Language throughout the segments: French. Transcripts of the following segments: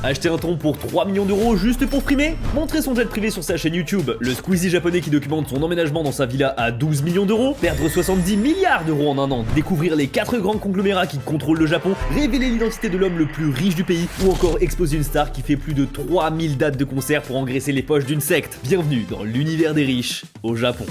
Acheter un ton pour 3 millions d'euros juste pour primer? Montrer son jet privé sur sa chaîne YouTube? Le Squeezie japonais qui documente son emménagement dans sa villa à 12 millions d'euros? Perdre 70 milliards d'euros en un an? Découvrir les 4 grands conglomérats qui contrôlent le Japon? Révéler l'identité de l'homme le plus riche du pays? Ou encore exposer une star qui fait plus de 3000 dates de concert pour engraisser les poches d'une secte? Bienvenue dans l'univers des riches au Japon.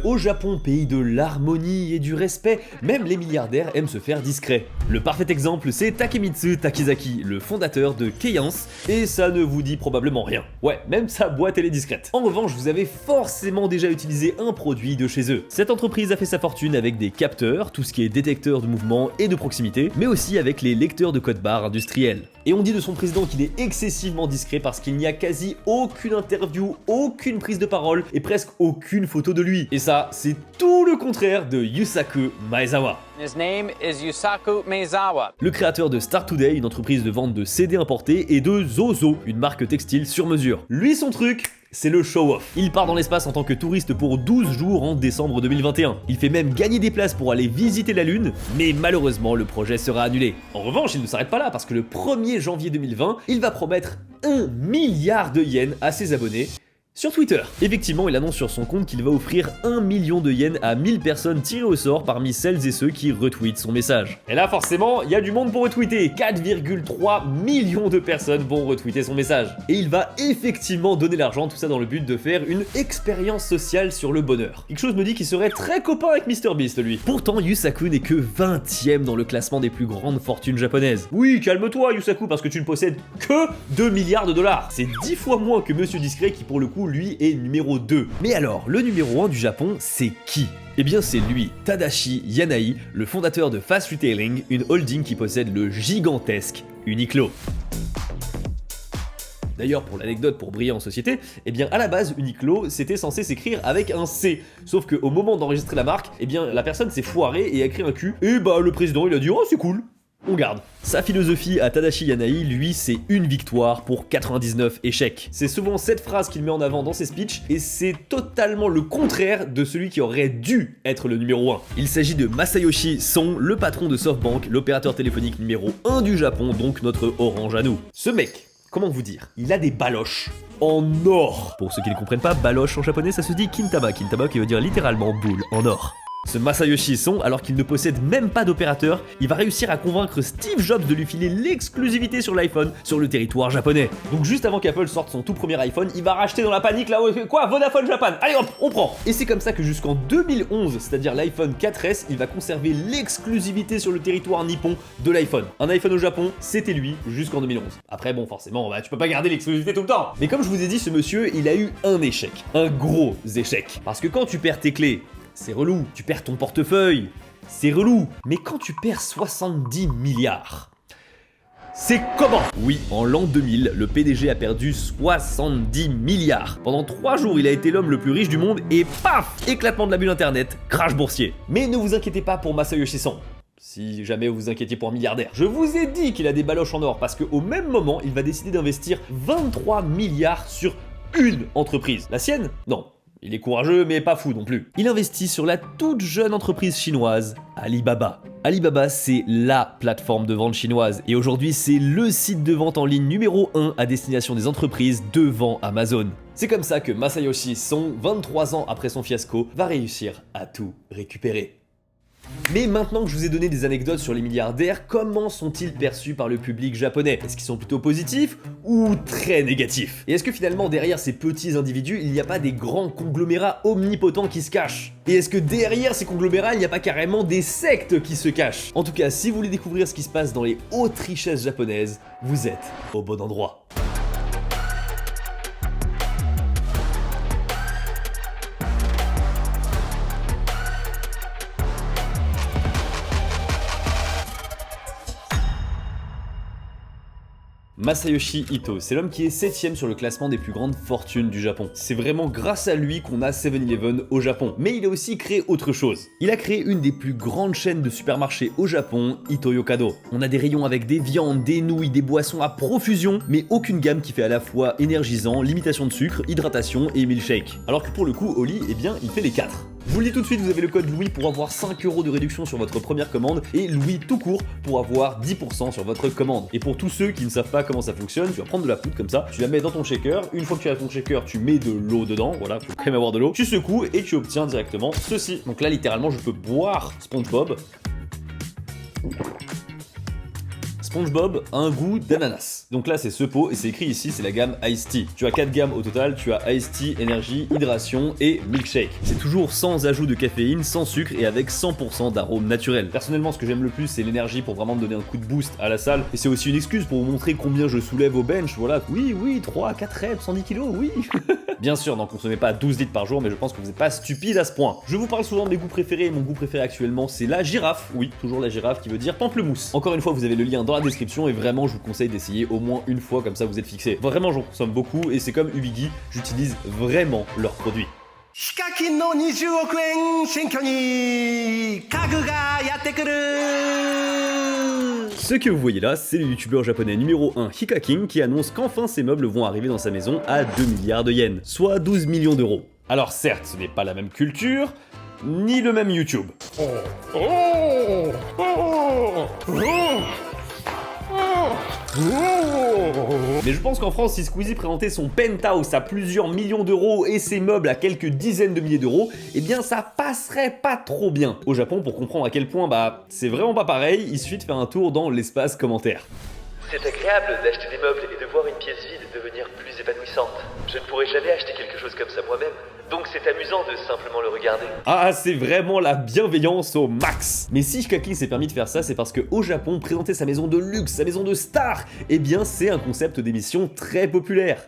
Au Japon, pays de l'harmonie et du respect, même les milliardaires aiment se faire discrets. Le parfait exemple, c'est Takemitsu Takizaki, le fondateur de Keyence, et ça ne vous dit probablement rien. Ouais, même sa boîte elle est discrète. En revanche, vous avez forcément déjà utilisé un produit de chez eux. Cette entreprise a fait sa fortune avec des capteurs, tout ce qui est détecteur de mouvement et de proximité, mais aussi avec les lecteurs de code barre industriels. Et on dit de son président qu'il est excessivement discret parce qu'il n'y a quasi aucune interview, aucune prise de parole et presque aucune photo de lui. Et ça, c'est tout le contraire de Yusaku Maezawa. His name is Yusaku Maezawa. Le créateur de Start Today, une entreprise de vente de CD importés, et de Zozo, une marque textile sur mesure. Lui, son truc, c'est le show-off. Il part dans l'espace en tant que touriste pour 12 jours en décembre 2021. Il fait même gagner des places pour aller visiter la Lune, mais malheureusement le projet sera annulé. En revanche, il ne s'arrête pas là parce que le 1er janvier 2020, il va promettre 1 milliard de yens à ses abonnés sur Twitter. Effectivement, il annonce sur son compte qu'il va offrir 1 million de yens à 1000 personnes tirées au sort parmi celles et ceux qui retweetent son message. Et là, forcément, il y a du monde pour retweeter. 4,3 millions de personnes vont retweeter son message. Et il va effectivement donner l'argent, tout ça dans le but de faire une expérience sociale sur le bonheur. Quelque chose me dit qu'il serait très copain avec MrBeast, lui. Pourtant, Yusaku n'est que 20e dans le classement des plus grandes fortunes japonaises. Oui, calme-toi, Yusaku, parce que tu ne possèdes que 2 milliards de dollars. C'est 10 fois moins que Monsieur Discret qui, pour le coup, lui est numéro 2. Mais alors, le numéro 1 du Japon, c'est qui? Eh bien c'est lui, Tadashi Yanai, le fondateur de Fast Retailing, une holding qui possède le gigantesque Uniqlo. D'ailleurs, pour l'anecdote, pour briller en société, eh bien à la base, Uniqlo, c'était censé s'écrire avec un C. Sauf qu'au moment d'enregistrer la marque, eh bien la personne s'est foirée et a écrit un Q, et bah le président il a dit « Oh c'est cool !» On garde. Sa philosophie à Tadashi Yanai, lui, c'est une victoire pour 99 échecs. C'est souvent cette phrase qu'il met en avant dans ses speeches, et c'est totalement le contraire de celui qui aurait dû être le numéro 1. Il s'agit de Masayoshi Son, le patron de SoftBank, l'opérateur téléphonique numéro 1 du Japon, donc notre Orange à nous. Ce mec, comment vous dire, il a des baloches en or. Pour ceux qui ne comprennent pas, baloche en japonais, ça se dit kintama. Kintama qui veut dire littéralement boule en or. Ce Masayoshi Son, alors qu'il ne possède même pas d'opérateur, il va réussir à convaincre Steve Jobs de lui filer l'exclusivité sur l'iPhone sur le territoire japonais. Donc juste avant qu'Apple sorte son tout premier iPhone, il va racheter dans la panique là, quoi, Vodafone Japan, allez hop, on prend. Et c'est comme ça que jusqu'en 2011, c'est-à-dire l'iPhone 4S, il va conserver l'exclusivité sur le territoire nippon de l'iPhone. Un iPhone au Japon, c'était lui jusqu'en 2011. Après bon, forcément, tu peux pas garder l'exclusivité tout le temps. Mais comme je vous ai dit, ce monsieur, il a eu un échec, un gros échec. Parce que quand tu perds tes clés, c'est relou, tu perds ton portefeuille, c'est relou, mais quand tu perds 70 milliards, c'est comment? Oui, en l'an 2000, le PDG a perdu 70 milliards. Pendant 3 jours, il a été l'homme le plus riche du monde et paf! Éclatement de la bulle internet, crash boursier. Mais ne vous inquiétez pas pour Masayoshi Son. Si jamais vous vous inquiétez pour un milliardaire. Je vous ai dit qu'il a des baloches en or parce qu'au même moment, il va décider d'investir 23 milliards sur une entreprise. La sienne? Non. Il est courageux mais pas fou non plus. Il investit sur la toute jeune entreprise chinoise Alibaba. Alibaba, c'est la plateforme de vente chinoise et aujourd'hui c'est le site de vente en ligne numéro 1 à destination des entreprises devant Amazon. C'est comme ça que Masayoshi Son, 23 ans après son fiasco, va réussir à tout récupérer. Mais maintenant que je vous ai donné des anecdotes sur les milliardaires, comment sont-ils perçus par le public japonais? Est-ce qu'ils sont plutôt positifs ou très négatifs? Et est-ce que finalement derrière ces petits individus, il n'y a pas des grands conglomérats omnipotents qui se cachent? Et est-ce que derrière ces conglomérats, il n'y a pas carrément des sectes qui se cachent? En tout cas, si vous voulez découvrir ce qui se passe dans les hautes richesses japonaises, vous êtes au bon endroit. Masayoshi Ito, c'est l'homme qui est 7ème sur le classement des plus grandes fortunes du Japon. C'est vraiment grâce à lui qu'on a 7-Eleven au Japon. Mais il a aussi créé autre chose. Il a créé une des plus grandes chaînes de supermarchés au Japon, Ito-Yokado. On a des rayons avec des viandes, des nouilles, des boissons à profusion, mais aucune gamme qui fait à la fois énergisant, limitation de sucre, hydratation et milkshake. Alors que pour le coup, Oli, eh bien, il fait les 4. Je vous le dis tout de suite, vous avez le code Louis pour avoir 5 € de réduction sur votre première commande et Louis tout court pour avoir 10% sur votre commande. Et pour tous ceux qui ne savent pas comment ça fonctionne, tu vas prendre de la poudre comme ça, tu la mets dans ton shaker, une fois que tu as ton shaker, tu mets de l'eau dedans, voilà, faut quand même avoir de l'eau, tu secoues et tu obtiens directement ceci. Donc là littéralement je peux boire SpongeBob. SpongeBob a un goût d'ananas. Donc là c'est ce pot et c'est écrit ici, c'est la gamme Ice Tea. Tu as 4 gammes au total, tu as Ice Tea, énergie, hydration et milkshake. C'est toujours sans ajout de caféine, sans sucre et avec 100% d'arôme naturel. Personnellement ce que j'aime le plus c'est l'énergie pour vraiment me donner un coup de boost à la salle. Et c'est aussi une excuse pour vous montrer combien je soulève au bench, voilà. Oui, 3, 4 reps, 110 kilos, oui. Bien sûr, n'en consommez pas 12 litres par jour, mais je pense que vous n'êtes pas stupide à ce point. Je vous parle souvent de mes goûts préférés et mon goût préféré actuellement c'est la girafe. Oui, toujours la girafe qui veut dire pamplemousse. Encore une fois, vous avez le lien dans la description et vraiment je vous conseille d'essayer au moins une fois, comme ça vous êtes fixé. Vraiment j'en consomme beaucoup et c'est comme Ubigi, j'utilise vraiment leurs produits. HIKAKIN no 20億円選挙に家具がやってくる。 Ce que vous voyez là, c'est le youtubeur japonais numéro 1 HIKAKIN qui annonce qu'enfin ses meubles vont arriver dans sa maison à 2 milliards de yens, soit 12 millions d'euros. Alors certes, ce n'est pas la même culture, ni le même YouTube. Mais je pense qu'en France, si Squeezie présentait son penthouse à plusieurs millions d'euros et ses meubles à quelques dizaines de milliers d'euros, eh bien ça passerait pas trop bien. Au Japon, pour comprendre à quel point c'est vraiment pas pareil, il suffit de faire un tour dans l'espace commentaire. C'est agréable d'acheter des meubles et de voir une pièce vide devenir plus épanouissante. Je ne pourrais jamais acheter quelque chose comme ça moi-même, donc c'est amusant de simplement le regarder. Ah, c'est vraiment la bienveillance au max. Mais si HIKAKIN s'est permis de faire ça, c'est parce qu'au Japon, présenter sa maison de luxe, sa maison de star, eh bien c'est un concept d'émission très populaire.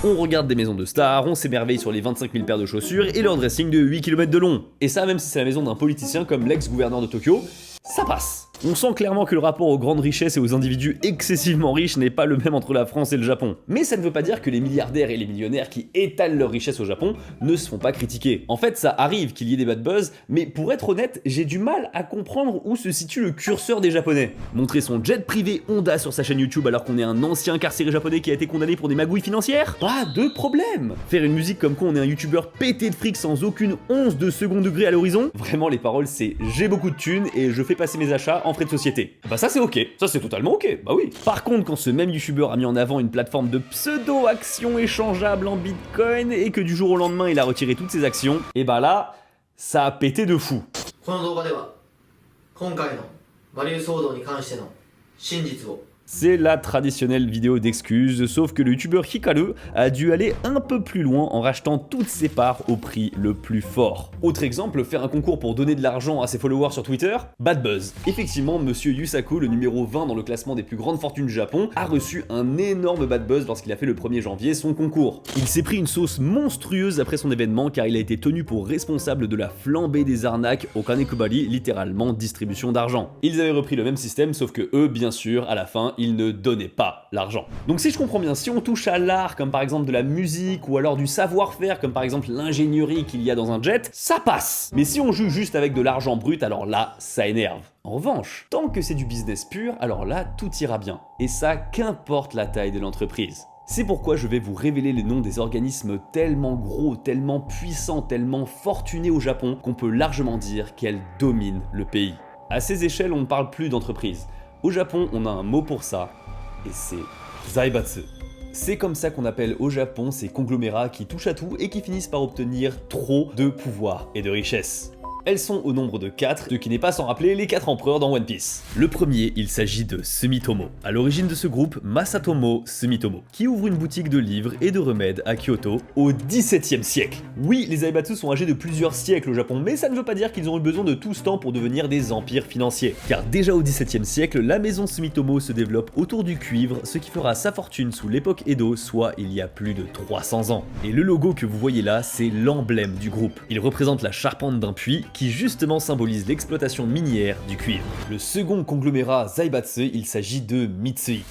On regarde des maisons de stars, on s'émerveille sur les 25 000 paires de chaussures et leur dressing de 8 km de long. Et ça, même si c'est la maison d'un politicien comme l'ex-gouverneur de Tokyo, ça passe. On sent clairement que le rapport aux grandes richesses et aux individus excessivement riches n'est pas le même entre la France et le Japon. Mais ça ne veut pas dire que les milliardaires et les millionnaires qui étalent leur richesse au Japon ne se font pas critiquer. En fait, ça arrive qu'il y ait des bad buzz, mais pour être honnête, j'ai du mal à comprendre où se situe le curseur des Japonais. Montrer son jet privé Honda sur sa chaîne YouTube alors qu'on est un ancien incarcéré japonais qui a été condamné pour des magouilles financières? Pas de problème. Faire une musique comme quoi on est un youtubeur pété de fric sans aucune once de second degré à l'horizon? Vraiment, les paroles c'est j'ai beaucoup de thunes et je fais passer mes achats en frais de société. Bah ça c'est ok, ça c'est totalement ok, bah oui. Par contre, quand ce même youtubeur a mis en avant une plateforme de pseudo-actions échangeables en bitcoin et que du jour au lendemain il a retiré toutes ses actions, et bah là, ça a pété de fou. この動画では今回のバリュー騒動に関しての真実を C'est la traditionnelle vidéo d'excuses, sauf que le youtubeur Hikaru a dû aller un peu plus loin en rachetant toutes ses parts au prix le plus fort. Autre exemple, faire un concours pour donner de l'argent à ses followers sur Twitter, bad buzz. Effectivement, monsieur Yusaku, le numéro 20 dans le classement des plus grandes fortunes du Japon, a reçu un énorme bad buzz lorsqu'il a fait le 1er janvier son concours. Il s'est pris une sauce monstrueuse après son événement car il a été tenu pour responsable de la flambée des arnaques au Kanekubari, littéralement distribution d'argent. Ils avaient repris le même système, sauf que eux, bien sûr, à la fin, ils ne donnaient pas l'argent. Donc si je comprends bien, si on touche à l'art, comme par exemple de la musique, ou alors du savoir-faire, comme par exemple l'ingénierie qu'il y a dans un jet, ça passe. Mais si on joue juste avec de l'argent brut, alors là, ça énerve. En revanche, tant que c'est du business pur, alors là, tout ira bien. Et ça, qu'importe la taille de l'entreprise. C'est pourquoi je vais vous révéler les noms des organismes tellement gros, tellement puissants, tellement fortunés au Japon, qu'on peut largement dire qu'elles dominent le pays. À ces échelles, on ne parle plus d'entreprise. Au Japon, on a un mot pour ça, et c'est Zaibatsu. C'est comme ça qu'on appelle au Japon ces conglomérats qui touchent à tout et qui finissent par obtenir trop de pouvoir et de richesse. Elles sont au nombre de 4, ce qui n'est pas sans rappeler les 4 empereurs dans One Piece. Le premier, il s'agit de Sumitomo. À l'origine de ce groupe, Masatomo Sumitomo, qui ouvre une boutique de livres et de remèdes à Kyoto au XVIIe siècle. Oui, les Zaibatsu sont âgés de plusieurs siècles au Japon, mais ça ne veut pas dire qu'ils ont eu besoin de tout ce temps pour devenir des empires financiers. Car déjà au XVIIe siècle, la maison Sumitomo se développe autour du cuivre, ce qui fera sa fortune sous l'époque Edo, soit il y a plus de 300 ans. Et le logo que vous voyez là, c'est l'emblème du groupe. Il représente la charpente d'un puits, qui justement symbolise l'exploitation minière du cuivre. Le second conglomérat Zaibatsu, il s'agit de Mitsui.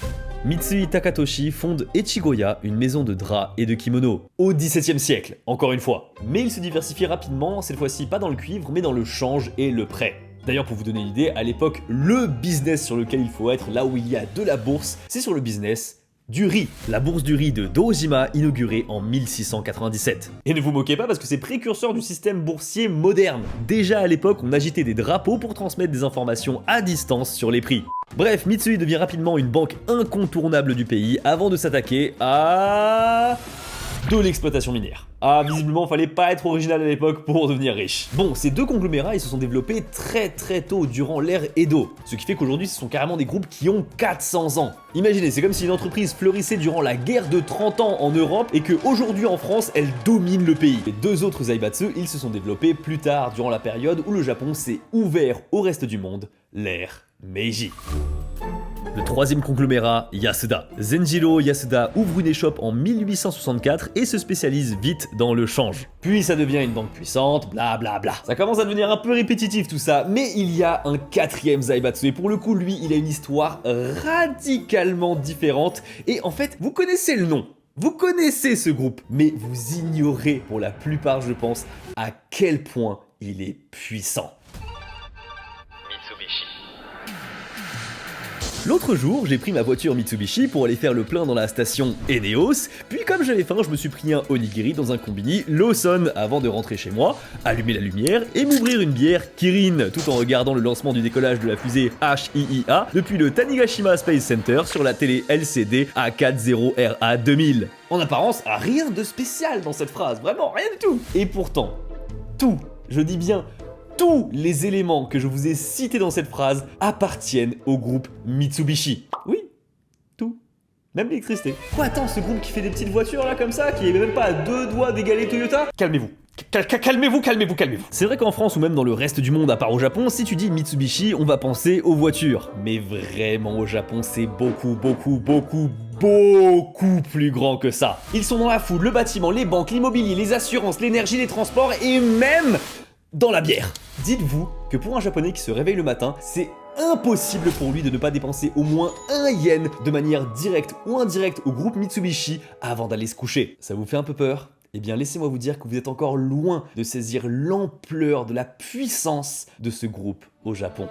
Mitsui Takatoshi fonde Echigoya, une maison de draps et de kimonos, au XVIIe siècle, encore une fois. Mais il se diversifie rapidement, cette fois-ci pas dans le cuivre, mais dans le change et le prêt. D'ailleurs, pour vous donner une idée, à l'époque, le business sur lequel il faut être, là où il y a de la bourse, c'est sur le business du riz, la bourse du riz de Dojima inaugurée en 1697. Et ne vous moquez pas parce que c'est précurseur du système boursier moderne. Déjà à l'époque, on agitait des drapeaux pour transmettre des informations à distance sur les prix. Bref, Mitsui devient rapidement une banque incontournable du pays avant de s'attaquer à de l'exploitation minière. Ah, visiblement, fallait pas être original à l'époque pour devenir riche. Bon, ces deux conglomérats, ils se sont développés très tôt durant l'ère Edo, ce qui fait qu'aujourd'hui, ce sont carrément des groupes qui ont 400 ans. Imaginez, c'est comme si une entreprise fleurissait durant la guerre de 30 ans en Europe et qu'aujourd'hui en France, elle domine le pays. Les deux autres Zaibatsu, ils se sont développés plus tard, durant la période où le Japon s'est ouvert au reste du monde, l'ère Meiji. Le troisième conglomérat, Yasuda. Zenjiro Yasuda ouvre une échoppe en 1864 et se spécialise vite dans le change. Puis ça devient une banque puissante, blablabla. Ça commence à devenir un peu répétitif tout ça, mais il y a un quatrième Zaibatsu et pour le coup, lui, il a une histoire radicalement différente et en fait, vous connaissez le nom. Vous connaissez ce groupe, mais vous ignorez pour la plupart, je pense, à quel point il est puissant. Mitsubishi. L'autre jour, j'ai pris ma voiture Mitsubishi pour aller faire le plein dans la station Eneos, puis comme j'avais faim, je me suis pris un onigiri dans un combini Lawson avant de rentrer chez moi, allumer la lumière et m'ouvrir une bière Kirin, tout en regardant le lancement du décollage de la fusée HIIA depuis le Tanigashima Space Center sur la télé LCD A40RA 2000. En apparence, rien de spécial dans cette phrase, vraiment rien du tout. Et pourtant, je dis bien tous les éléments que je vous ai cités dans cette phrase appartiennent au groupe Mitsubishi. Oui, tout. Même l'électricité. Quoi, attends, ce groupe qui fait des petites voitures là comme ça, qui est même pas à deux doigts d'égaler Toyota? Calmez-vous. Calmez-vous. C'est vrai qu'en France ou même dans le reste du monde à part au Japon, si tu dis Mitsubishi, on va penser aux voitures. Mais vraiment au Japon, c'est beaucoup plus grand que ça. Ils sont dans la food, le bâtiment, les banques, l'immobilier, les assurances, l'énergie, les transports et même dans la bière. Dites-vous que pour un japonais qui se réveille le matin, c'est impossible pour lui de ne pas dépenser au moins 1 yen de manière directe ou indirecte au groupe Mitsubishi avant d'aller se coucher. Ça vous fait un peu peur ? Eh bien laissez-moi vous dire que vous êtes encore loin de saisir l'ampleur de la puissance de ce groupe au Japon.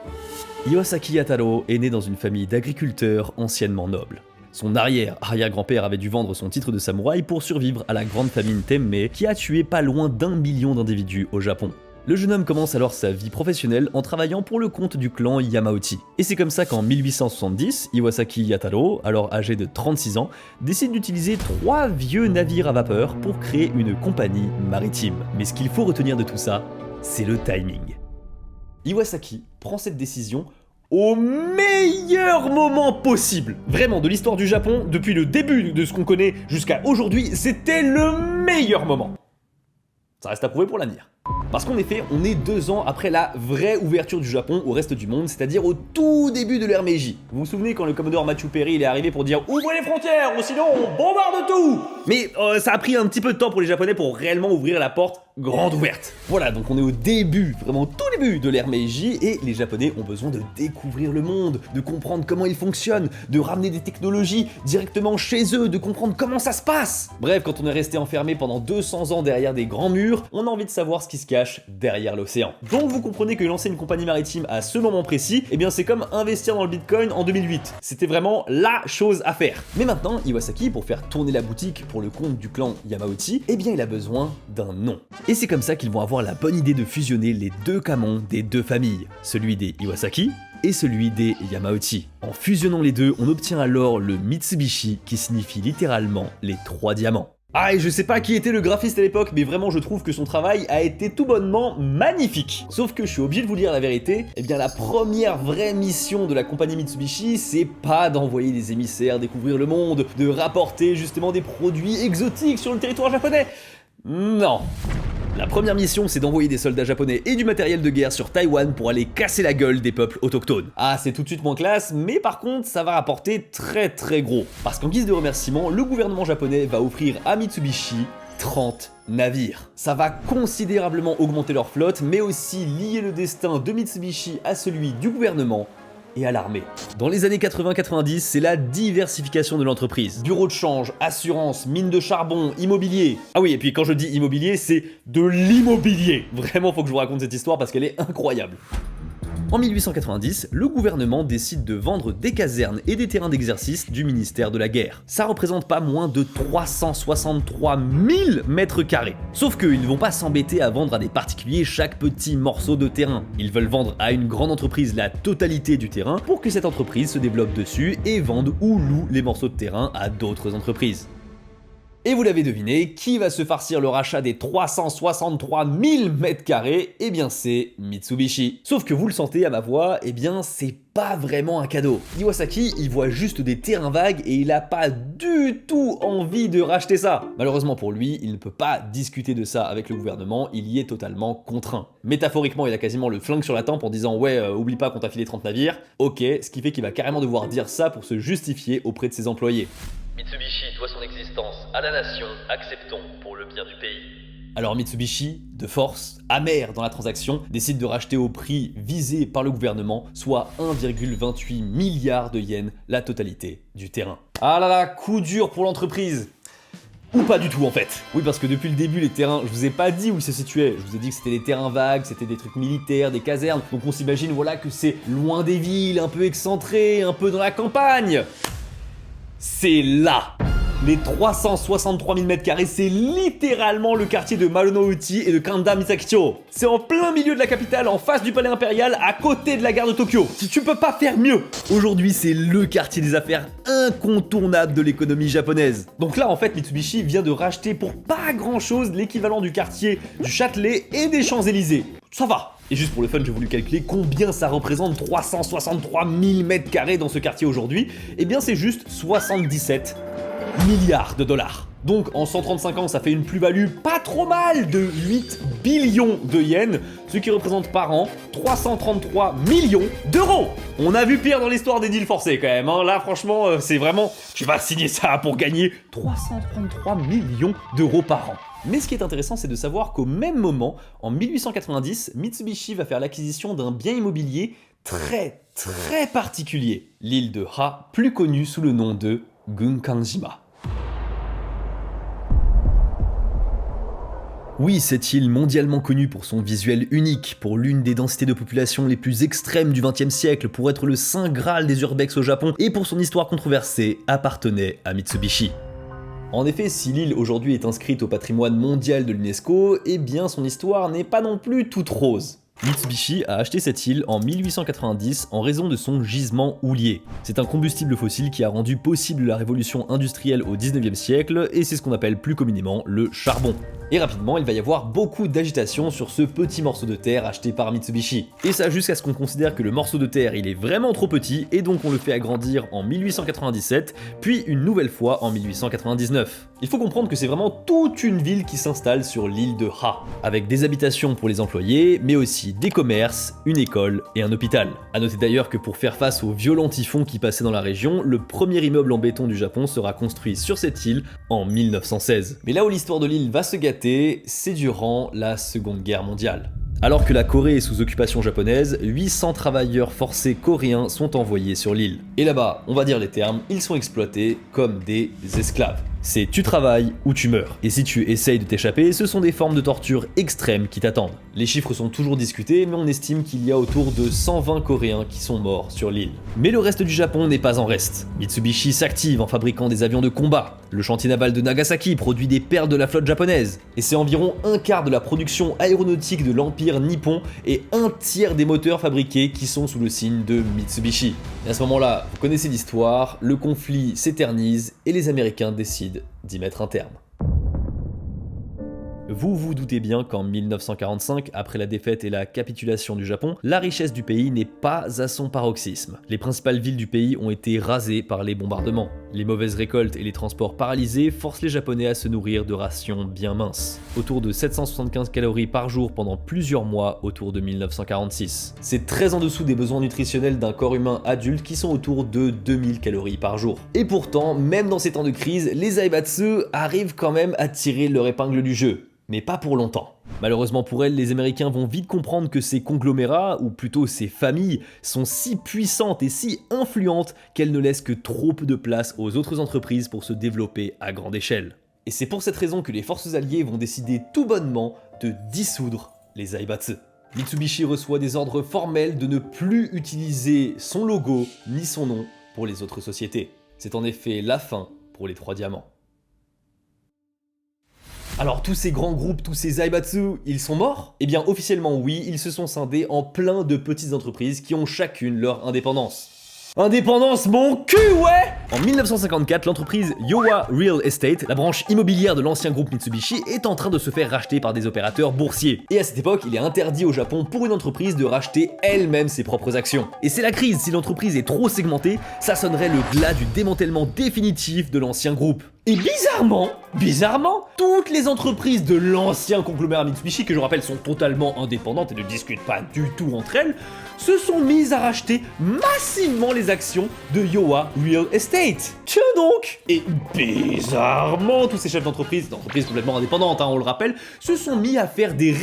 Iwasaki Yataro est né dans une famille d'agriculteurs anciennement nobles. Son arrière-grand-père avait dû vendre son titre de samouraï pour survivre à la grande famine Temmei qui a tué pas loin d'1 million d'individus au Japon. Le jeune homme commence alors sa vie professionnelle en travaillant pour le compte du clan Yamauchi. Et c'est comme ça qu'en 1870, Iwasaki Yataro, alors âgé de 36 ans, décide d'utiliser 3 vieux navires à vapeur pour créer une compagnie maritime. Mais ce qu'il faut retenir de tout ça, c'est le timing. Iwasaki prend cette décision au meilleur moment possible. Vraiment, de l'histoire du Japon, depuis le début de ce qu'on connaît jusqu'à aujourd'hui, c'était le meilleur moment. Ça reste à prouver pour l'avenir. Parce qu'en effet, on est 2 ans après la vraie ouverture du Japon au reste du monde, c'est-à-dire au tout début de l'ère Meiji. Vous vous souvenez quand le commodore Machu Perry il est arrivé pour dire « Ouvrez les frontières, ou sinon on bombarde tout !» Mais ça a pris un petit peu de temps pour les Japonais pour réellement ouvrir la porte grande ouverte. Voilà, donc on est au début, vraiment tout début de l'ère Meiji, et les Japonais ont besoin de découvrir le monde, de comprendre comment il fonctionne, de ramener des technologies directement chez eux, de comprendre comment ça se passe. Bref, quand on est resté enfermé pendant 200 ans derrière des grands murs, on a envie de savoir ce qui se cache derrière l'océan. Donc vous comprenez que lancer une compagnie maritime à ce moment précis, eh bien c'est comme investir dans le Bitcoin en 2008. C'était vraiment la chose à faire. Mais maintenant, Iwasaki, pour faire tourner la boutique pour le compte du clan Yamauchi, eh bien il a besoin d'un nom. Et c'est comme ça qu'ils vont avoir la bonne idée de fusionner les 2 kamons des 2 familles, celui des Iwasaki et celui des Yamauchi. En fusionnant les deux, on obtient alors le Mitsubishi qui signifie littéralement les 3 diamants. Ah, et je sais pas qui était le graphiste à l'époque, mais vraiment je trouve que son travail a été tout bonnement magnifique. Sauf que je suis obligé de vous dire la vérité, eh bien la première vraie mission de la compagnie Mitsubishi, c'est pas d'envoyer des émissaires découvrir le monde, de rapporter justement des produits exotiques sur le territoire japonais. Non. La première mission, c'est d'envoyer des soldats japonais et du matériel de guerre sur Taïwan pour aller casser la gueule des peuples autochtones. Ah, c'est tout de suite moins classe, mais par contre, ça va rapporter très gros. Parce qu'en guise de remerciement, le gouvernement japonais va offrir à Mitsubishi 30 navires. Ça va considérablement augmenter leur flotte, mais aussi lier le destin de Mitsubishi à celui du gouvernement et à l'armée. Dans les années 80-90, c'est la diversification de l'entreprise. Bureau de change, assurance, mine de charbon, immobilier. Ah oui, et puis quand je dis immobilier, c'est de l'immobilier. Vraiment, faut que je vous raconte cette histoire parce qu'elle est incroyable. En 1890, le gouvernement décide de vendre des casernes et des terrains d'exercice du ministère de la Guerre. Ça représente pas moins de 363 000 mètres carrés. Sauf qu'ils ne vont pas s'embêter à vendre à des particuliers chaque petit morceau de terrain. Ils veulent vendre à une grande entreprise la totalité du terrain pour que cette entreprise se développe dessus et vende ou loue les morceaux de terrain à d'autres entreprises. Et vous l'avez deviné, qui va se farcir le rachat des 363 000 mètres carrés? Eh bien c'est Mitsubishi. Sauf que vous le sentez à ma voix, eh bien c'est pas vraiment un cadeau. Iwasaki, il voit juste des terrains vagues et il a pas du tout envie de racheter ça. Malheureusement pour lui, il ne peut pas discuter de ça avec le gouvernement, il y est totalement contraint. Métaphoriquement, il a quasiment le flingue sur la tempe en disant ouais, oublie pas qu'on t'a filé 30 navires. Ok, ce qui fait qu'il va carrément devoir dire ça pour se justifier auprès de ses employés. Mitsubishi doit son existence à la nation, acceptons pour le bien du pays. Alors Mitsubishi, de force, amer dans la transaction, décide de racheter au prix visé par le gouvernement, soit 1,28 milliard de yens, la totalité du terrain. Ah là là, coup dur pour l'entreprise. Ou pas du tout en fait. Oui, parce que depuis le début, les terrains, je vous ai pas dit où ils se situaient. Je vous ai dit que c'était des terrains vagues, c'était des trucs militaires, des casernes. Donc on s'imagine voilà que c'est loin des villes, un peu excentré, un peu dans la campagne. C'est là. Les 363 000 m², c'est littéralement le quartier de Marunouchi et de Kanda Misakicho. C'est en plein milieu de la capitale, en face du palais impérial, à côté de la gare de Tokyo. Tu peux pas faire mieux. Aujourd'hui, c'est le quartier des affaires incontournable de l'économie japonaise. Donc là, en fait, Mitsubishi vient de racheter pour pas grand chose l'équivalent du quartier du Châtelet et des Champs-Élysées. Ça va. Et juste pour le fun, j'ai voulu calculer combien ça représente 363 000 m² dans ce quartier aujourd'hui. Eh bien, c'est juste 77 milliards de dollars. Donc en 135 ans, ça fait une plus-value pas trop mal de 8 billions de yens, ce qui représente par an 333 millions d'euros. On a vu pire dans l'histoire des deals forcés quand même, hein. Là franchement, c'est vraiment... Tu vas signer ça pour gagner 333 millions d'euros par an. Mais ce qui est intéressant, c'est de savoir qu'au même moment, en 1890, Mitsubishi va faire l'acquisition d'un bien immobilier très particulier, l'île de Ha, plus connue sous le nom de Gunkanjima. Oui, cette île mondialement connue pour son visuel unique, pour l'une des densités de population les plus extrêmes du XXe siècle, pour être le saint graal des urbex au Japon et pour son histoire controversée, appartenait à Mitsubishi. En effet, si l'île aujourd'hui est inscrite au patrimoine mondial de l'UNESCO, eh bien son histoire n'est pas non plus toute rose. Mitsubishi a acheté cette île en 1890 en raison de son gisement houlier. C'est un combustible fossile qui a rendu possible la révolution industrielle au 19e siècle et c'est ce qu'on appelle plus communément le charbon. Et rapidement, il va y avoir beaucoup d'agitation sur ce petit morceau de terre acheté par Mitsubishi. Et ça jusqu'à ce qu'on considère que le morceau de terre il est vraiment trop petit et donc on le fait agrandir en 1897, puis une nouvelle fois en 1899. Il faut comprendre que c'est vraiment toute une ville qui s'installe sur l'île de Ha, avec des habitations pour les employés, mais aussi des commerces, une école et un hôpital. A noter d'ailleurs que pour faire face aux violents typhons qui passaient dans la région, le premier immeuble en béton du Japon sera construit sur cette île en 1916. Mais là où l'histoire de l'île va se gâter, c'est durant la Seconde Guerre mondiale. Alors que la Corée est sous occupation japonaise, 800 travailleurs forcés coréens sont envoyés sur l'île. Et là-bas, on va dire les termes, ils sont exploités comme des esclaves. C'est tu travailles ou tu meurs. Et si tu essayes de t'échapper, ce sont des formes de torture extrêmes qui t'attendent. Les chiffres sont toujours discutés, mais on estime qu'il y a autour de 120 Coréens qui sont morts sur l'île. Mais le reste du Japon n'est pas en reste. Mitsubishi s'active en fabriquant des avions de combat. Le chantier naval de Nagasaki produit des perles de la flotte japonaise. Et c'est environ un quart de la production aéronautique de l'Empire nippon et un tiers des moteurs fabriqués qui sont sous le signe de Mitsubishi. Et à ce moment-là, vous connaissez l'histoire, le conflit s'éternise et les Américains décident d'y mettre un terme. Vous vous doutez bien qu'en 1945, après la défaite et la capitulation du Japon, la richesse du pays n'est pas à son paroxysme. Les principales villes du pays ont été rasées par les bombardements. Les mauvaises récoltes et les transports paralysés forcent les Japonais à se nourrir de rations bien minces, autour de 775 calories par jour pendant plusieurs mois autour de 1946. C'est très en dessous des besoins nutritionnels d'un corps humain adulte qui sont autour de 2000 calories par jour. Et pourtant, même dans ces temps de crise, les Zaibatsu arrivent quand même à tirer leur épingle du jeu. Mais pas pour longtemps. Malheureusement pour elles, les Américains vont vite comprendre que ces conglomérats, ou plutôt ces familles, sont si puissantes et si influentes qu'elles ne laissent que trop peu de place aux autres entreprises pour se développer à grande échelle. Et c'est pour cette raison que les forces alliées vont décider tout bonnement de dissoudre les Zaibatsu. Mitsubishi reçoit des ordres formels de ne plus utiliser son logo ni son nom pour les autres sociétés. C'est en effet la fin pour les 3 diamants. Alors tous ces grands groupes, tous ces Zaibatsu, ils sont morts? Eh bien officiellement oui, ils se sont scindés en plein de petites entreprises qui ont chacune leur indépendance. Indépendance mon cul, ouais! En 1954, l'entreprise Yowa Real Estate, la branche immobilière de l'ancien groupe Mitsubishi, est en train de se faire racheter par des opérateurs boursiers. Et à cette époque, il est interdit au Japon pour une entreprise de racheter elle-même ses propres actions. Et c'est la crise, si l'entreprise est trop segmentée, ça sonnerait le glas du démantèlement définitif de l'ancien groupe. Et bizarrement, toutes les entreprises de l'ancien conglomérat Mitsubishi, que je rappelle sont totalement indépendantes et ne discutent pas du tout entre elles, se sont mises à racheter massivement les actions de Yowa Real Estate. Tiens donc! Et bizarrement, tous ces chefs d'entreprise complètement indépendantes, on le rappelle, se sont mis à faire des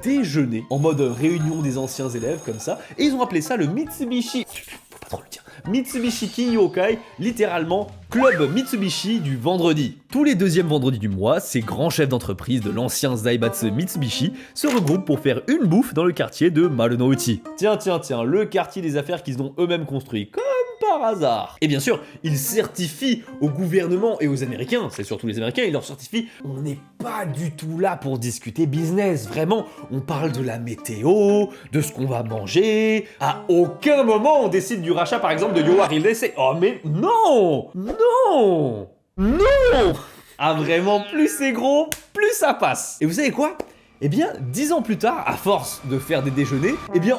déjeuners en mode réunion des anciens élèves comme ça, et ils ont appelé ça le Mitsubishi... Faut pas trop le dire. Mitsubishi Kinyokai, littéralement Club Mitsubishi du vendredi. Tous les deuxièmes vendredis du mois, ces grands chefs d'entreprise de l'ancien Zaibatsu Mitsubishi se regroupent pour faire une bouffe dans le quartier de Marunouchi. Tiens, le quartier des affaires qu'ils ont eux-mêmes construit, comme par hasard. Et bien sûr, ils certifient au gouvernement et aux Américains, c'est surtout les Américains, ils leur certifient « On n'est pas du tout là pour discuter business, vraiment, on parle de la météo, de ce qu'on va manger, à aucun moment on décide du rachat par exemple de Yowa Real Estate. Oh mais non! Ah vraiment, plus c'est gros, plus ça passe. Et vous savez quoi? Eh bien, 10 ans plus tard, à force de faire des déjeuners, eh bien,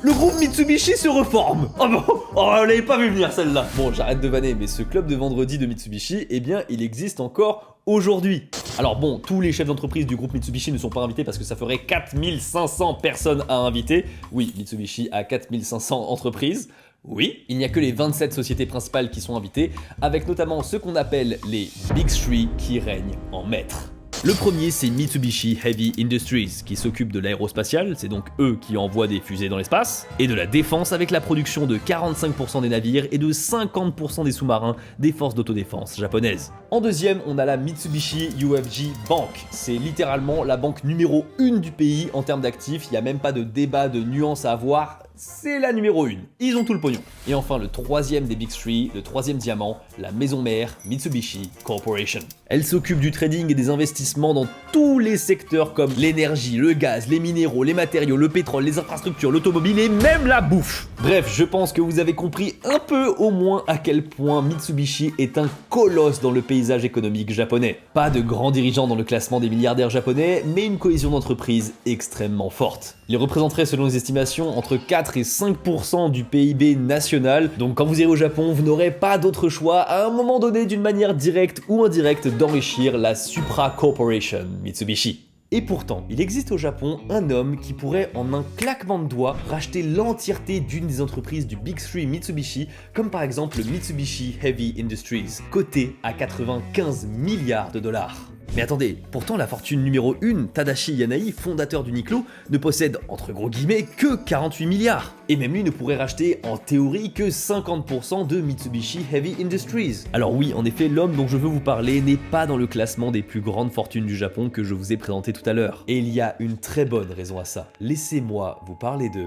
le groupe Mitsubishi se reforme. Oh bon, on l'avait pas vu venir celle-là. Bon, j'arrête de vanner, mais ce club de vendredi de Mitsubishi, eh bien, il existe encore aujourd'hui. Alors bon, tous les chefs d'entreprise du groupe Mitsubishi ne sont pas invités parce que ça ferait 4500 personnes à inviter. Oui, Mitsubishi a 4500 entreprises. Oui, il n'y a que les 27 sociétés principales qui sont invitées, avec notamment ce qu'on appelle les Big Three qui règnent en maître. Le premier, c'est Mitsubishi Heavy Industries, qui s'occupe de l'aérospatial, c'est donc eux qui envoient des fusées dans l'espace, et de la défense avec la production de 45% des navires et de 50% des sous-marins des forces d'autodéfense japonaises. En deuxième, on a la Mitsubishi UFJ Bank, c'est littéralement la banque numéro 1 du pays en termes d'actifs, il n'y a même pas de débat de nuances à avoir, c'est la numéro 1. Ils ont tout le pognon. Et enfin, le troisième des Big Three, le troisième diamant, la maison mère Mitsubishi Corporation. Elle s'occupe du trading et des investissements dans tous les secteurs comme l'énergie, le gaz, les minéraux, les matériaux, le pétrole, les infrastructures, l'automobile et même la bouffe. Bref, je pense que vous avez compris un peu au moins à quel point Mitsubishi est un colosse dans le paysage économique japonais. Pas de grands dirigeants dans le classement des milliardaires japonais, mais une cohésion d'entreprise extrêmement forte. Il représenterait selon les estimations entre 4 et 5% du PIB national, donc quand vous irez au Japon, vous n'aurez pas d'autre choix à un moment donné d'une manière directe ou indirecte d'enrichir la Supra Corporation Mitsubishi. Et pourtant, il existe au Japon un homme qui pourrait en un claquement de doigts racheter l'entièreté d'une des entreprises du Big Three Mitsubishi, comme par exemple le Mitsubishi Heavy Industries, coté à 95 milliards de dollars. Mais attendez, pourtant la fortune numéro 1, Tadashi Yanai, fondateur d'Uniqlo, ne possède entre gros guillemets que 48 milliards. Et même lui ne pourrait racheter en théorie que 50% de Mitsubishi Heavy Industries. Alors oui, en effet, l'homme dont je veux vous parler n'est pas dans le classement des plus grandes fortunes du Japon que je vous ai présenté tout à l'heure. Et il y a une très bonne raison à ça. Laissez-moi vous parler de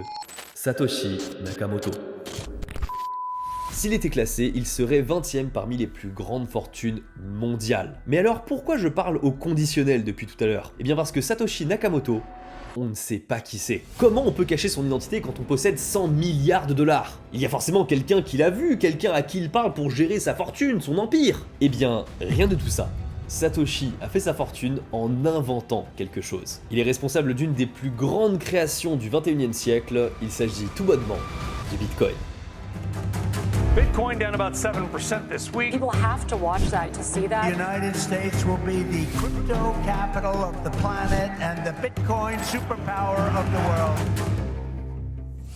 Satoshi Nakamoto. S'il était classé, il serait 20e parmi les plus grandes fortunes mondiales. Mais alors pourquoi je parle au conditionnel depuis tout à l'heure? Eh bien parce que Satoshi Nakamoto, on ne sait pas qui c'est. Comment on peut cacher son identité quand on possède 100 milliards de dollars? Il y a forcément quelqu'un qui l'a vu, quelqu'un à qui il parle pour gérer sa fortune, son empire. Eh bien, rien de tout ça. Satoshi a fait sa fortune en inventant quelque chose. Il est responsable d'une des plus grandes créations du 21e siècle, il s'agit tout bonnement du Bitcoin. Bitcoin down about 7% this week. People have to watch that to see that. The United States will be the crypto capital of the planet and the Bitcoin superpower of the world.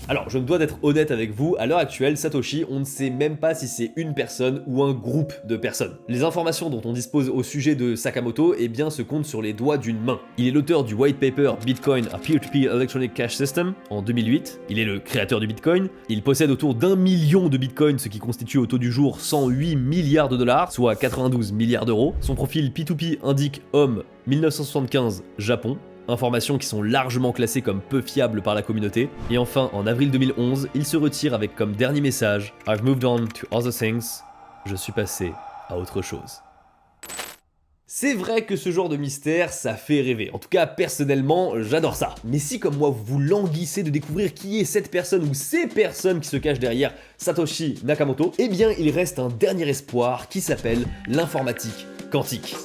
Alors, je me dois d'être honnête avec vous, à l'heure actuelle, Satoshi, on ne sait même pas si c'est une personne ou un groupe de personnes. Les informations dont on dispose au sujet de Sakamoto, eh bien, se comptent sur les doigts d'une main. Il est l'auteur du white paper Bitcoin, a Peer-to-Peer Electronic Cash System, en 2008. Il est le créateur du Bitcoin. Il possède autour d'1 million de Bitcoin, ce qui constitue au taux du jour 108 milliards de dollars, soit 92 milliards d'euros. Son profil P2P indique homme 1975 Japon. Informations qui sont largement classées comme peu fiables par la communauté. Et enfin, en avril 2011, il se retire avec comme dernier message « I've moved on to other things ». Je suis passé à autre chose. C'est vrai que ce genre de mystère, ça fait rêver. En tout cas, personnellement, j'adore ça. Mais si comme moi, vous languissez de découvrir qui est cette personne ou ces personnes qui se cachent derrière Satoshi Nakamoto, eh bien, il reste un dernier espoir qui s'appelle l'informatique quantique.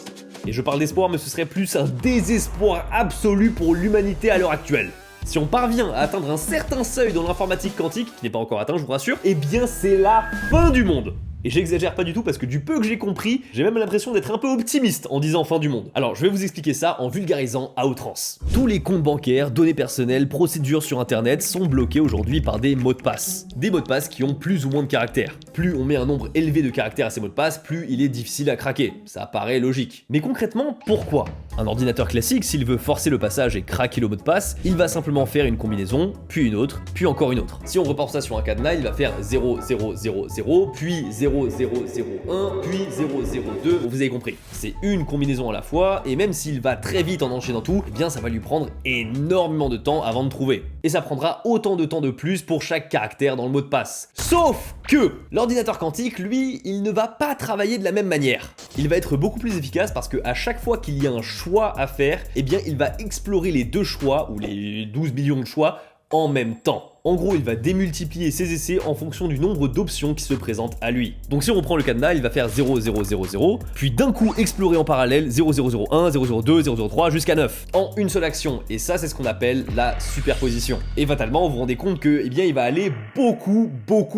Et je parle d'espoir, mais ce serait plus un désespoir absolu pour l'humanité à l'heure actuelle. Si on parvient à atteindre un certain seuil dans l'informatique quantique, qui n'est pas encore atteint, je vous rassure, eh bien c'est la fin du monde. Et j'exagère pas du tout parce que du peu que j'ai compris, j'ai même l'impression d'être un peu optimiste en disant fin du monde. Alors je vais vous expliquer ça en vulgarisant à outrance. Tous les comptes bancaires, données personnelles, procédures sur internet sont bloqués aujourd'hui par des mots de passe. Des mots de passe qui ont plus ou moins de caractères. Plus on met un nombre élevé de caractères à ces mots de passe, plus il est difficile à craquer. Ça paraît logique. Mais concrètement, pourquoi ? Un ordinateur classique, s'il veut forcer le passage et craquer le mot de passe, il va simplement faire une combinaison, puis une autre, puis encore une autre. Si on reporte ça sur un cadenas, il va faire 0, 0, 0, 0, puis 0, 0, 0, 1, puis 0, 0, 2, vous avez compris. C'est une combinaison à la fois, et même s'il va très vite en enchaînant tout, eh bien ça va lui prendre énormément de temps avant de trouver. Et ça prendra autant de temps de plus pour chaque caractère dans le mot de passe. Sauf que l'ordinateur quantique, lui, il ne va pas travailler de la même manière. Il va être beaucoup plus efficace parce qu'à chaque fois qu'il y a un choix à faire, eh bien il va explorer les deux choix, ou les 12 millions de choix, en même temps. En gros, il va démultiplier ses essais en fonction du nombre d'options qui se présentent à lui. Donc si on reprend le cadenas, il va faire 0, 0, 0, 0, puis d'un coup explorer en parallèle 0, 0, 0, 1, 0, 0, 2, 0, 0, 3 jusqu'à 9, en une seule action. Et ça, c'est ce qu'on appelle la superposition. Et fatalement, vous vous rendez compte que, eh bien, il va aller beaucoup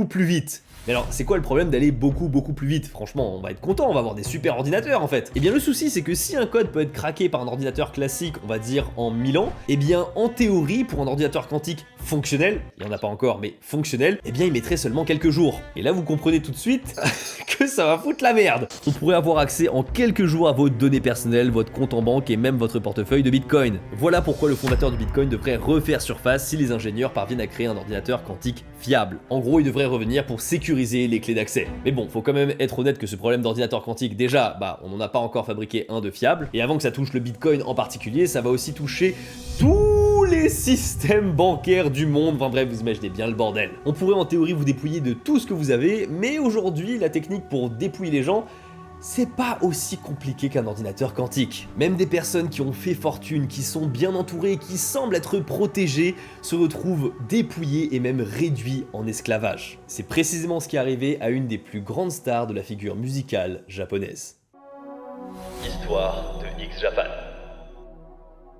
plus vite. Mais alors, c'est quoi le problème d'aller beaucoup plus vite? Franchement, on va être content, on va avoir des super ordinateurs en fait. Et bien le souci, c'est que si un code peut être craqué par un ordinateur classique, on va dire en 1000 ans, et bien en théorie, pour un ordinateur quantique fonctionnel, il n'y en a pas encore, mais fonctionnel, et bien il mettrait seulement quelques jours. Et là, vous comprenez tout de suite que ça va foutre la merde. On pourrait avoir accès en quelques jours à vos données personnelles, votre compte en banque et même votre portefeuille de Bitcoin. Voilà pourquoi le fondateur du Bitcoin devrait refaire surface si les ingénieurs parviennent à créer un ordinateur quantique fiable. En gros, il devrait revenir pour sécuriser les clés d'accès. Mais bon, faut quand même être honnête que ce problème d'ordinateur quantique, déjà, on n'en a pas encore fabriqué un de fiable, et avant que ça touche le Bitcoin en particulier, ça va aussi toucher tous les systèmes bancaires du monde. Enfin bref, vous imaginez bien le bordel. On pourrait en théorie vous dépouiller de tout ce que vous avez, mais aujourd'hui, la technique pour dépouiller les gens, c'est pas aussi compliqué qu'un ordinateur quantique. Même des personnes qui ont fait fortune, qui sont bien entourées, qui semblent être protégées, se retrouvent dépouillées et même réduits en esclavage. C'est précisément ce qui est arrivé à une des plus grandes stars de la figure musicale japonaise. Histoire de X-Japan.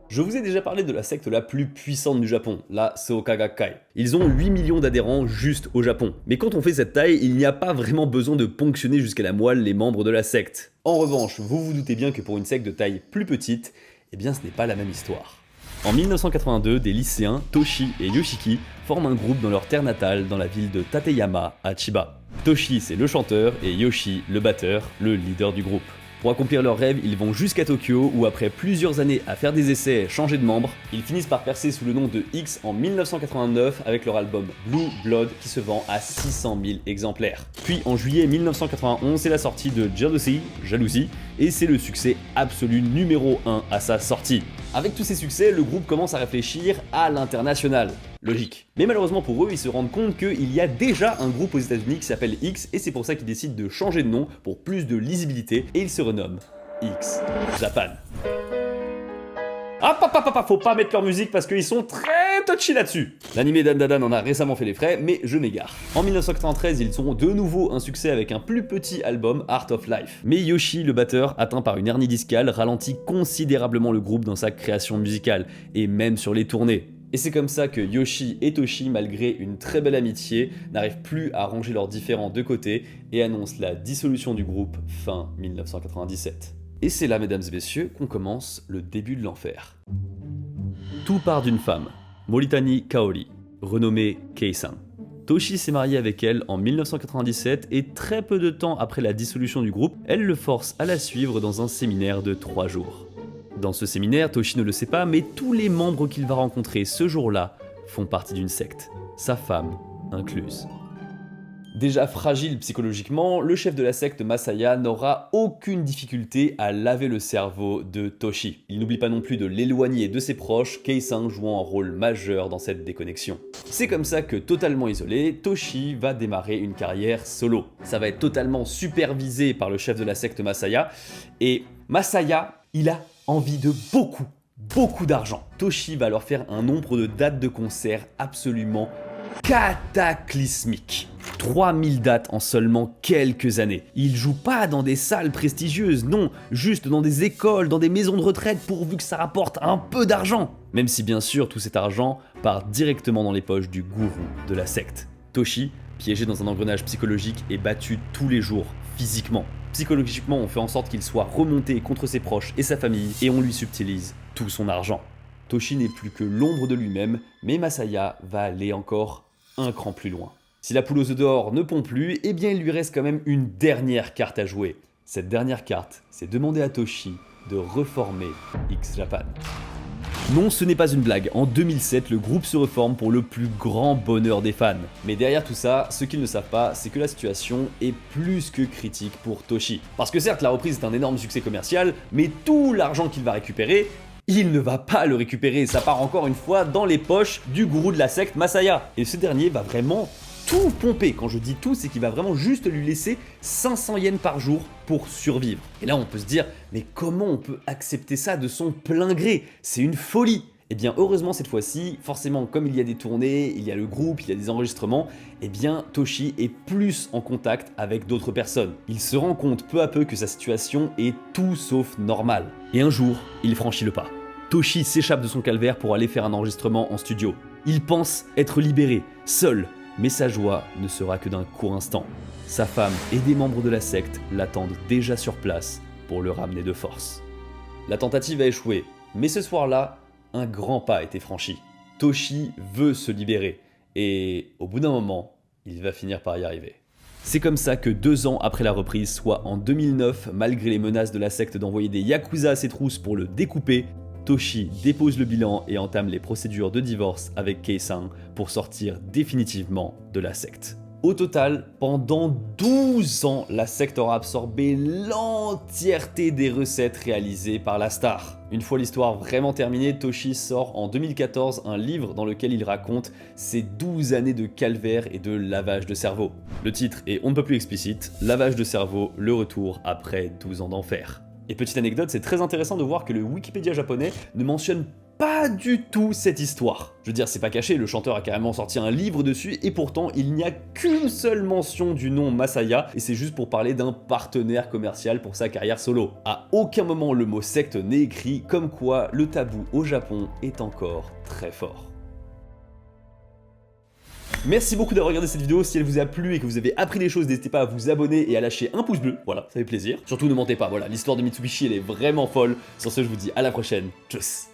Je vous ai déjà parlé de la secte la plus puissante du Japon, la Soka Gakkai. Ils ont 8 millions d'adhérents juste au Japon. Mais quand on fait cette taille, il n'y a pas vraiment besoin de ponctionner jusqu'à la moelle les membres de la secte. En revanche, vous vous doutez bien que pour une secte de taille plus petite, eh bien ce n'est pas la même histoire. En 1982, des lycéens, Toshi et Yoshiki, forment un groupe dans leur terre natale, dans la ville de Tateyama, à Chiba. Toshi, c'est le chanteur, et Yoshi, le batteur, le leader du groupe. Pour accomplir leurs rêves, ils vont jusqu'à Tokyo où après plusieurs années à faire des essais et changer de membres, ils finissent par percer sous le nom de X en 1989 avec leur album Blue Blood qui se vend à 600 000 exemplaires. Puis en juillet 1991, c'est la sortie de Jealousy, Jalousie, et c'est le succès absolu numéro 1 à sa sortie. Avec tous ces succès, le groupe commence à réfléchir à l'international. Logique. Mais malheureusement pour eux, ils se rendent compte qu'il y a déjà un groupe aux États-Unis qui s'appelle X et c'est pour ça qu'ils décident de changer de nom pour plus de lisibilité et ils se renomment X-Japan. Faut pas mettre leur musique parce qu'ils sont très touchy là-dessus. L'anime Dandadan en a récemment fait les frais, mais je m'égare. En 1993, ils ont de nouveau un succès avec un plus petit album, Art of Life. Mais Yoshi, le batteur, atteint par une hernie discale, ralentit considérablement le groupe dans sa création musicale, et même sur les tournées. Et c'est comme ça que Yoshi et Toshi, malgré une très belle amitié, n'arrivent plus à ranger leurs différends de côté et annoncent la dissolution du groupe fin 1997. Et c'est là, mesdames et messieurs, qu'on commence le début de l'enfer. Tout part d'une femme, Moritani Kaori, renommée Kei-san. Toshi s'est marié avec elle en 1997 et très peu de temps après la dissolution du groupe, elle le force à la suivre dans un séminaire de 3 jours. Dans ce séminaire, Toshi ne le sait pas, mais tous les membres qu'il va rencontrer ce jour-là font partie d'une secte, sa femme incluse. Déjà fragile psychologiquement, le chef de la secte Masaya n'aura aucune difficulté à laver le cerveau de Toshi. Il n'oublie pas non plus de l'éloigner de ses proches, Kei-san jouant un rôle majeur dans cette déconnexion. C'est comme ça que, totalement isolé, Toshi va démarrer une carrière solo. Ça va être totalement supervisé par le chef de la secte Masaya, et Masaya, il a envie de beaucoup d'argent. Toshi va leur faire un nombre de dates de concert absolument cataclysmique. 3000 dates en seulement quelques années. Il joue pas dans des salles prestigieuses, non, juste dans des écoles, dans des maisons de retraite pourvu que ça rapporte un peu d'argent. Même si bien sûr tout cet argent part directement dans les poches du gourou de la secte. Toshi, piégé dans un engrenage psychologique, est battu tous les jours, physiquement. Psychologiquement, on fait en sorte qu'il soit remonté contre ses proches et sa famille, et on lui subtilise tout son argent. Toshi n'est plus que l'ombre de lui-même, mais Masaya va aller encore un cran plus loin. Si la poule aux œufs d'or ne pond plus, eh bien il lui reste quand même une dernière carte à jouer. Cette dernière carte, c'est demander à Toshi de reformer X-Japan. Non, ce n'est pas une blague. En 2007, le groupe se reforme pour le plus grand bonheur des fans. Mais derrière tout ça, ce qu'ils ne savent pas, c'est que la situation est plus que critique pour Toshi. Parce que certes, la reprise est un énorme succès commercial, mais tout l'argent qu'il va récupérer, il ne va pas le récupérer. Ça part encore une fois dans les poches du gourou de la secte Masaya. Et ce dernier va vraiment tout pomper. Quand je dis tout, c'est qu'il va vraiment juste lui laisser 500 yens par jour pour survivre. Et là, on peut se dire, mais comment on peut accepter ça de son plein gré? C'est une folie. Eh bien, heureusement, cette fois-ci, forcément, comme il y a des tournées, il y a le groupe, il y a des enregistrements, eh bien, Toshi est plus en contact avec d'autres personnes. Il se rend compte peu à peu que sa situation est tout sauf normale. Et un jour, il franchit le pas. Toshi s'échappe de son calvaire pour aller faire un enregistrement en studio. Il pense être libéré, seul, mais sa joie ne sera que d'un court instant. Sa femme et des membres de la secte l'attendent déjà sur place pour le ramener de force. La tentative a échoué, mais ce soir-là, un grand pas a été franchi. Toshi veut se libérer, et au bout d'un moment, il va finir par y arriver. C'est comme ça que 2 ans après la reprise, soit en 2009, malgré les menaces de la secte d'envoyer des yakuza à ses trousses pour le découper, Toshi dépose le bilan et entame les procédures de divorce avec Kei-san pour sortir définitivement de la secte. Au total, pendant 12 ans, la secte aura absorbé l'entièreté des recettes réalisées par la star. Une fois l'histoire vraiment terminée, Toshi sort en 2014 un livre dans lequel il raconte ses 12 années de calvaire et de lavage de cerveau. Le titre est on ne peut plus explicite, Lavage de cerveau, le retour après 12 ans d'enfer. Et petite anecdote, c'est très intéressant de voir que le Wikipédia japonais ne mentionne pas du tout cette histoire. Je veux dire, c'est pas caché, le chanteur a carrément sorti un livre dessus, et pourtant il n'y a qu'une seule mention du nom Masaya, et c'est juste pour parler d'un partenaire commercial pour sa carrière solo. À aucun moment le mot secte n'est écrit, comme quoi le tabou au Japon est encore très fort. Merci beaucoup d'avoir regardé cette vidéo. Si elle vous a plu et que vous avez appris des choses, n'hésitez pas à vous abonner et à lâcher un pouce bleu. Voilà, ça fait plaisir. Surtout ne mentez pas, voilà, l'histoire de Mitsubishi elle est vraiment folle. Sur ce, je vous dis à la prochaine. Tchuss.